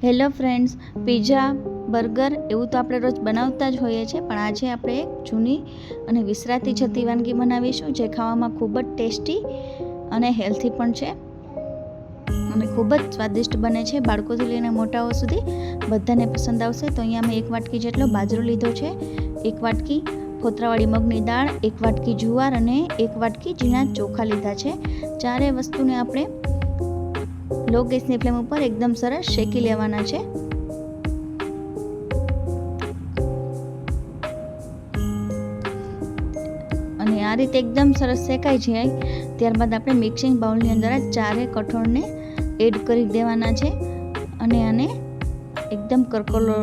Hello friends, pizza, burger એવું તો આપણે રોજ બનાવતા જ હોઈએ છીએ, પણ આજે આપણે એક જૂની અને વિસરાતી જતી વાનગી બનાવીશું જે ખાવામાં ખૂબ જ ટેસ્ટી અને હેલ્થી પણ છે અને ખૂબ જ સ્વાદિષ્ટ બને છે. બાળકોથી લઈને મોટાઓ સુધી બધાને પસંદ આવશે. તો અહીંયા મેં 1 વાટકી જેટલો બાજરો લીધો છે, 1 વાટકી ફોતરાવાળી મગની દાળ, 1 વાટકી જુવાર અને 1 વાટકી ઝીણા ચોખા લીધા છે. ચારે વસ્તુને આપણે લો ગેસની ફ્લેમ ઉપર એકદમ સરસ શેકી લેવાના છે. અને આ રીતે એકદમ સરસ શેકાઈ જાય ત્યારબાદ આપણે મિક્સિંગ બાઉલની અંદર આ ચારે કઠોળને એડ કરી દેવાના છે અને આને એકદમ કરકરો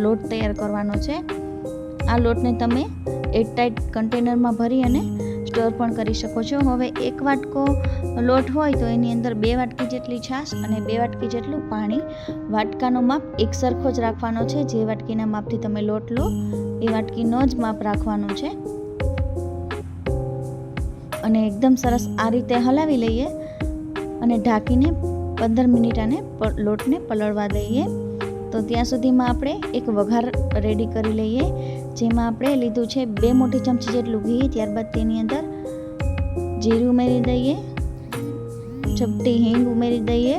લોટ તૈયાર કરવાનો છે. આ લોટને તમે એરટાઇટ કન્ટેનરમાં ભરી અને સ્ટોર પણ કરી શકો છો. હવે 1 વાટકો લોટ હોય તો એની અંદર 2 વાટકી જેટલી છાશ અને 2 વાટકી જેટલું પાણી, વાટકાનો માપ એક સરખો જ રાખવાનો છે. જે વાટકીના માપથી તમે લોટ લો એ વાટકીનો જ માપ રાખવાનું છે. અને એકદમ સરસ આ રીતે હલાવી લઈએ અને ઢાંકીને 15 મિનિટ આને લોટને પલળવા દઈએ. તો ત્યાં સુધીમાં આપણે એક વઘાર રેડી કરી લઈએ, જેમાં આપણે લીધું છે 2 મોટી ચમચી જેટલું ઘી. ત્યારબાદ તેની અંદર જીરું ઉમેરી દઈએ, ચપટી હિંગ ઉમેરી દઈએ,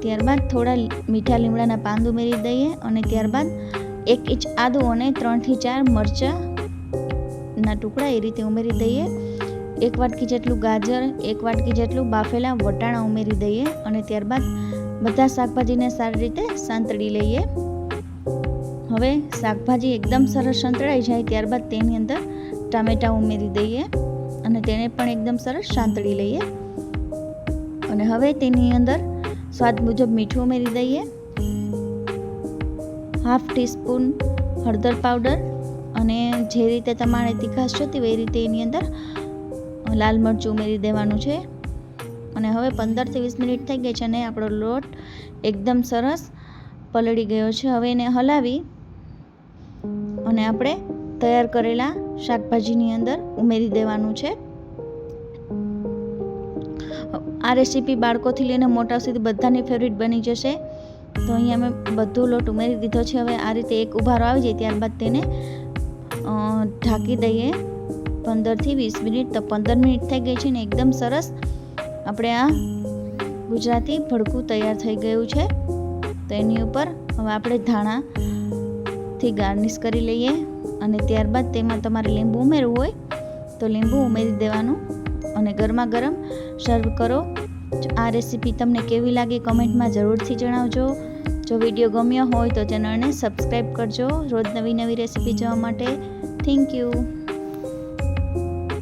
ત્યારબાદ થોડા મીઠા લીમડાના પાન ઉમેરી દઈએ અને ત્યારબાદ 1 ઇંચ આદું અને 3 થી 4 મરચાંના ટુકડા એ રીતે ઉમેરી દઈએ. 1 વાટકી જેટલું ગાજર, 1 વાટકી જેટલું બાફેલા વટાણા ઉમેરી દઈએ અને ત્યારબાદ બધા શાકભાજીને સારી રીતે સાંતળી લઈએ. હવે શાકભાજી એકદમ સરસ સંતળાઈ જાય ત્યારબાદ તેની અંદર ટામેટાં ઉમેરી દઈએ અને તેને પણ એકદમ સરસ સાંતળી લઈએ. અને હવે તેની અંદર સ્વાદ મુજબ મીઠું ઉમેરી દઈએ, ½ ટીસ્પૂન હળદર પાવડર અને જે રીતે તમારે તીખાશ જોતી હોય એ રીતે એની અંદર લાલ મરચું ઉમેરી દેવાનું છે. અને હવે 15 થી 20 મિનિટ થઈ ગઈ છે અને આપણો લોટ એકદમ સરસ પલળી ગયો છે. હવે એને હલાવી અને આપણે તૈયાર કરેલા શાકભાજીની અંદર ઉમેરી દેવાનું છે. આ રેસીપી બાળકોથી લઈને મોટા સુધી બધાની ફેવરિટ બની જશે. તો અહીંયા મેં બધો લોટ ઉમેરી દીધો છે. હવે આ રીતે એક ઉભારો આવી જાય ત્યારબાદ તેને ઢાંકી દઈએ 15 થી 20 મિનિટ. તો 15 મિનિટ થઈ ગઈ છે ને એકદમ સરસ આપણે આ ગુજરાતી ભડકું તૈયાર થઈ ગયું છે. તો એની ઉપર હવે આપણે ધાણાથી ગાર્નિશ કરી લઈએ અને ત્યારબાદ તેમાં તમારે લીંબુ ઉમેરવું હોય તો લીંબુ ઉમેરી દેવાનું અને ગરમા ગરમ સર્વ કરો. આ રેસીપી તમને કેવી લાગી કમેન્ટમાં જરૂરથી જણાવજો. જો વિડીયો ગમ્યો હોય તો ચેનલને સબસ્ક્રાઈબ કરજો રોજ નવી નવી રેસીપી જોવા માટે. Thank you.